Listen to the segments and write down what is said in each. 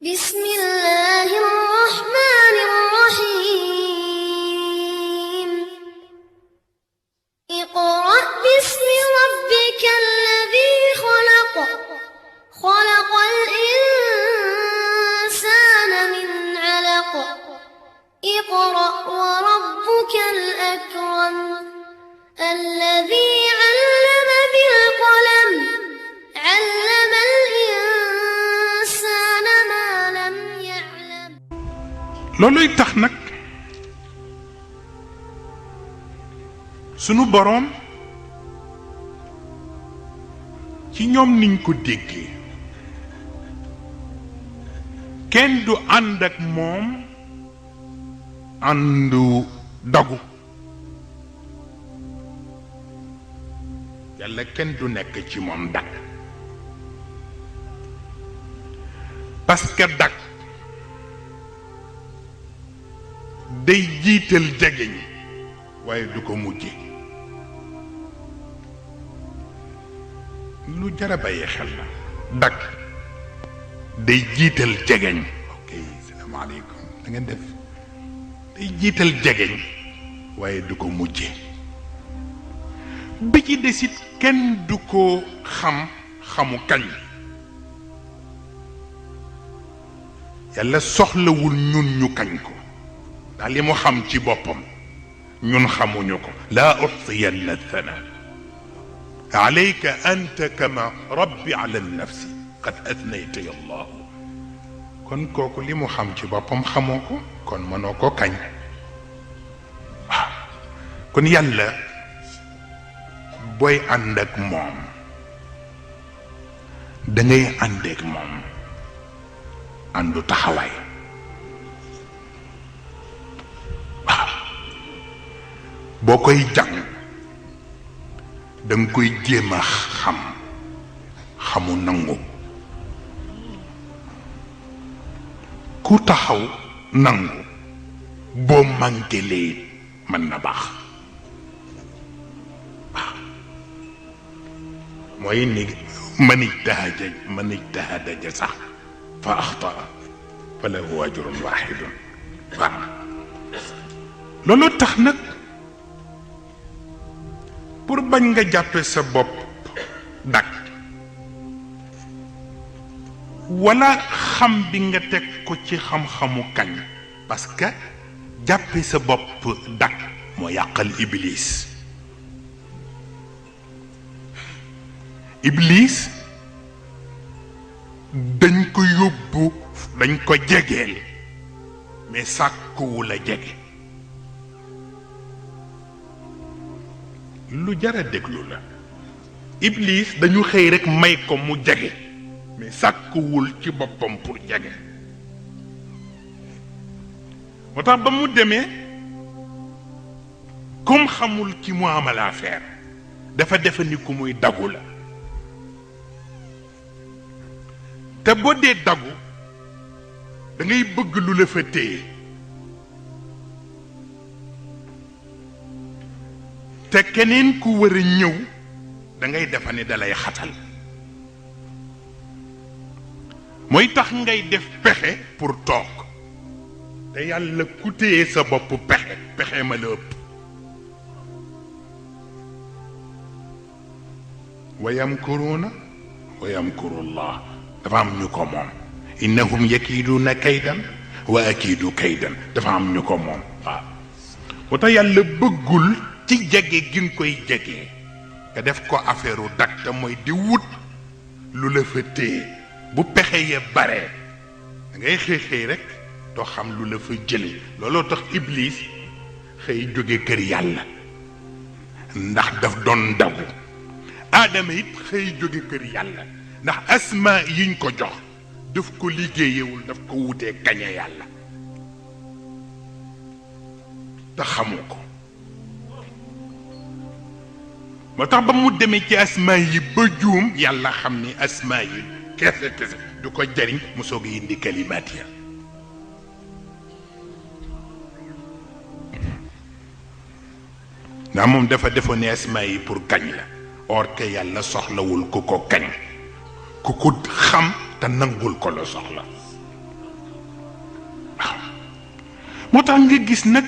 بسم الله الرحمن الرحيم اقرأ باسم ربك الذي خلق خلق الإنسان من علق اقرأ وربك الأكرم الذي علم بالقلم علم الإنسان ما لم يعلم looluy tax nag sunu boroom ci ñoom niñ ko déggee kenn du ànd ak moom àndu dagu yàlla kenn du nekk ci moom dag parce que dag day jiital jege ñi waaye du ko mujje lu jara bàyyi xel la dag day jiital jegeñ ok salaamaaleykum da ngeen def day jiital jegeñ waaye du ko mujje bi ci desit kenn du ko xamu kañ yàlla soxlawul ñun ñu kañ ko ndax li mu xam ci boppam ñun xamuñu ko laa uxsiyanna thana alayka anta kama rabbi ala nafsi qad athnayta ya allah kon kooku li mu xam ci boppam xamoo ko kon mënoo ko kañ waaw kon yàlla booy ànd ak moom dangay ànd ak moom àndu taxawaay waaw boo koy jàng danga koy jéem a xamu nangu ku taxaw nangu boo manqué lee mën na baax waaw mooy ni man ijtahada ja sax fa axtaa fa lahu ajrun waahidun waaw loolu tax nag pour bañ nga jàppe sa bopp dak wala xam bi nga teg ko ci xam-xamu kañ parce que jàppe sa bopp dak moo yàqal iblis dañ ko yóbbu dañ ko jegeel mais sàkkuwul a jege lu jara déglu la iblis dañu xëy rekk may ko mu jege mais sàkkuwul ci boppam pour jege moo tax ba mu demee comme xamul ki mu amal affaire dafa defe ni ku muy dagu la te boo dee dagu da ngay bëgg lu la fa téye te keneen ku war a ñëw da ngay defa ne dalay xatal mooy tax ngay def pexe pour toog te yàlla ku téye sa bopp pexe ma la ëpp wa yamkuruuna wa yamkurullah dafa am ñu ko moom innahum yakiiduuna kaydan wa akiidu kaydan dafa am ñu ko moom waaw moo tax yàlla bëggul ci jege gi nga koy jege nga def ko affaire u dak te mooy di wut lu la fa téye bu pexe ya bare da ngay xëy rek doo xam lu la fa jële looloo tax iblis xëy jóge kër yàlla ndax daf doon dagu aadama it xëy jóge kër yàlla ndax asma yiñ ko jox daf ko liggéeyewul daf ko wutee kañe yàlla te xamu ko moo tax ba mu demee ci asma yi ba juum yàlla xam ni asma yi kese du ko jariñ mu soog a indi kalimaat ya ndax moom dafa defoon ne asma yi pour kañ la or que yàlla soxlawul ku ko kañ ku ko xam te nangul ko la soxla moo tax nga gis nag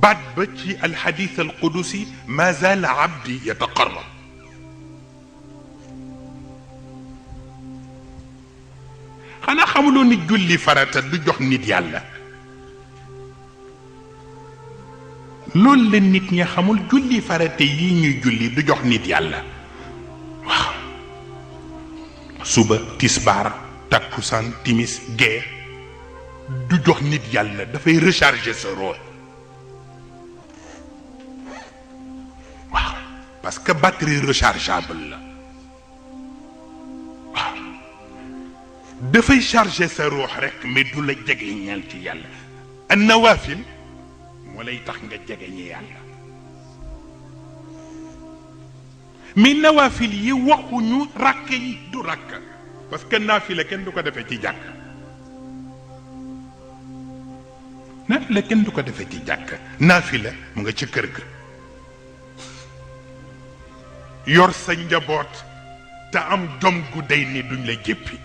baat ba ci alxadith alqudusi ma zaala abdi yataqarrab xanaa xamuloo ni julli farata du jox nit yàlla loolu la nit ñi xamul julli farata yi ñuy julli du jox nit yàlla waaw suba tisbaar takkusaan timis gee du jox nit yàlla dafay recharger sa rôle waaw parce que batterie rechargeable la waaw dafay charger sa ruux rek mais du la jege ñeel ci yàlla an nawaafil moo lay tax nga jege ñi yàlla mais nawaafil yi waxuñu ràkk yi du ràkk parce que naafila kenn du ko defee ci jàkk naafila kenn du ko defee ci jàkk naafila mu nga ci kër ga yor sa njaboot te am jom gu day ni duñ la jéppi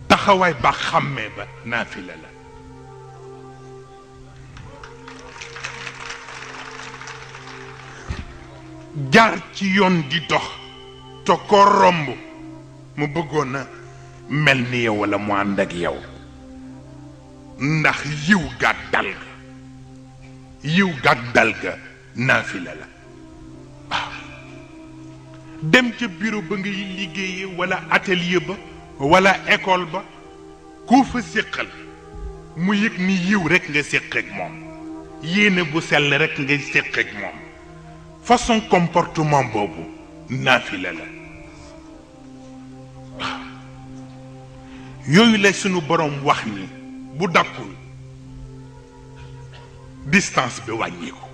taxawaay ba xàmmee ba naafila la jaar ci yoon di dox te ko romb mu bëggoon a mel ni yow walla mu ànd ak yow ndax yiw gàddal ga yiw gàddal ga naafila la waaw dem ca bureau ba ngay liggéeyee walla atelier ba walla école ba koo fa séqal mu yëg ni yiw rekk nga séq ak moom yéene bu sell rekk nga séq ak moom façon comportement boobu naafila la waaw yooyu la sunu boroom wax ni bu dakkul distance bi wàññiku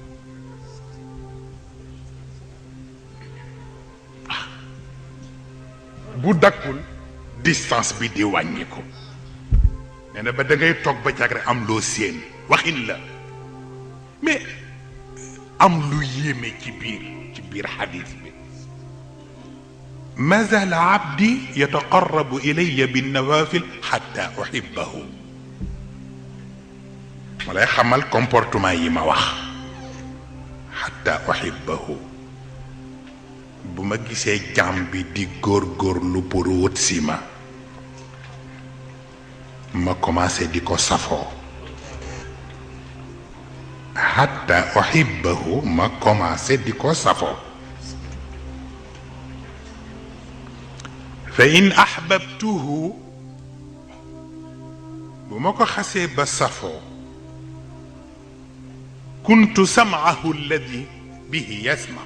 waaw bu dakkul distance bi di wàññiku nee na ba da ngay toog ba jag rek am loo séen waxin la mais am lu yéeme ci biir xadis bi ma zaala abdi yataqarrabu ilayya binnawafil xatta uhibbahu ma lay xamal comportement yi ma wax xatta uhibbahu bu ma gisee jaam bi di góorgóorlu pour wut si ma commencé di ko safoo hatta uhibbahu ma commencé di ko safoo fa in ahbabtuhu bu ma ko xasee ba safoo kuntu sam'ahu alladi bihi yasma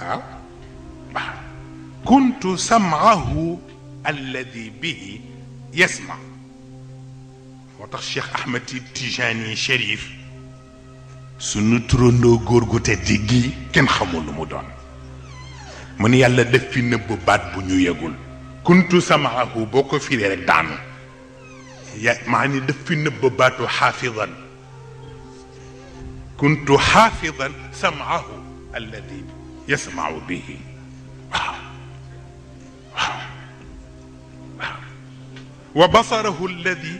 waaw kuntu sam'ahu alladi bihi yasma moo tax Cheikh Ahmed Tijani Chérif sunu turandoo góor gu tedd gi kenn xamul lu mu doon mu ni yàlla def fi nëbb baat bu ñu yëgul kuntu sam'ahu boo ko firee rek daanu maa ni def fi nëbb baatu xaafidan kuntu xaafidan sam'ahu alladi yasma'u bihi waaw waaw waaw wa basarahu alladi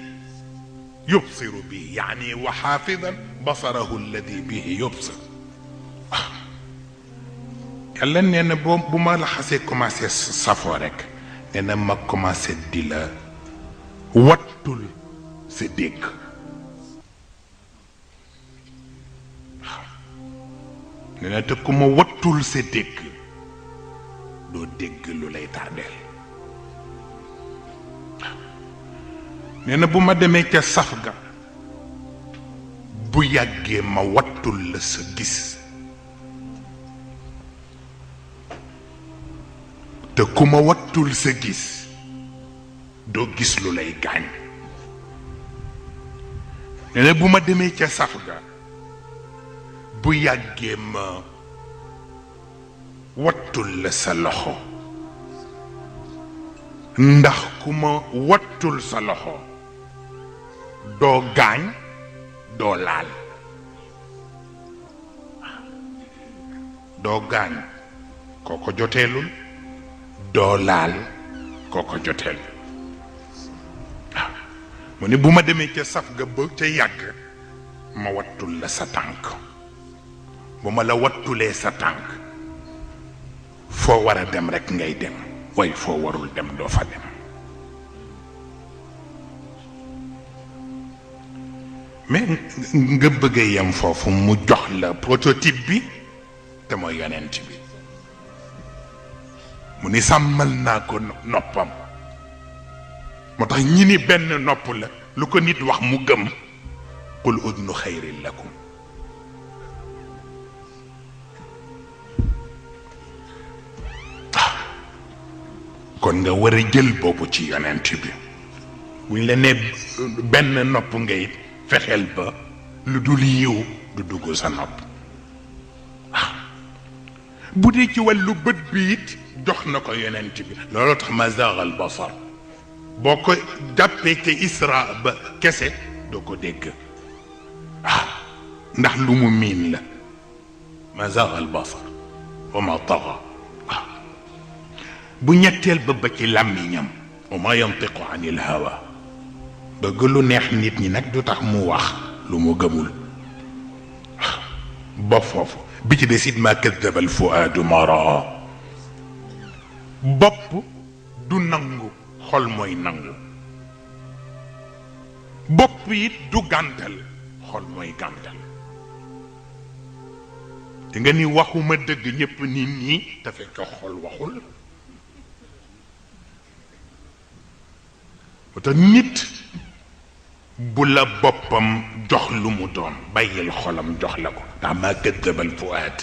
yubsiru bihi yaani wa xaafidan basarahu alladi bihi yubsir waaw yàlla nee na bu ma la xasee commencé safoo rek nee na ma commencé di la wattul sa dégg waaw nee na te ku ma wattul sa dégg doo dégg lu lay tardeel nee na bu ma demee ca saf ga bu yàggee ma wattul la sa gis te ku ma wattul sa gis doo gis lu lay gaañ nee na bu ma demee ca saf ga bu yàggee ma wattul la sa loxo ndax ku ma wattul sa loxo doo gaañ doo laal doo gaañ kooko joteelul doo laal koo ko joteel waaw mu ne bu ma demee ca saf ga ba ca yàgg ma wattul la sa tànk bu ma la wattulee sa tànk foo war a dem rekk ngay dem waaye foo warul dem doo fa dem mais nga bëgg a yem foofu mu jox la prototype bi te mooy yonent bi mu ni sàmmal naa ko noppam moo tax ñi ni benn nopp la lu ko nit wax mu gëm qul udnu xayrin lakum kon nga war a jël boobu ci yonent bi buñ la ne benn nopp ngay fexeel ba lu dul yiw du dugg sa nopp bu dee ci wàllu bët bi it jox na ko yonent bi loolu tax ma zaagal basar boo ko jàppee ca isra ba kese doo ko dégg ndax lu mu miin la ma zaagal basar wa ma taxa bu ñetteel ba ci làmmiñam wa ma yantiqu anil hawa bëgg lu neex nit ñi nag du tax mu wax lu mu gëmul ba foofu bi ci des it ma kadaba al fuaadu ma raa bopp du nangu xol mooy nangu bopp it du gàntal xol mooy gàntal te nga ni waxuma dëgg ñépp nit ñi te fekk xol waxul te nit bu la boppam jox lu mu doon bàyyil xolam jox la ko ndax maa kadaba al fuaad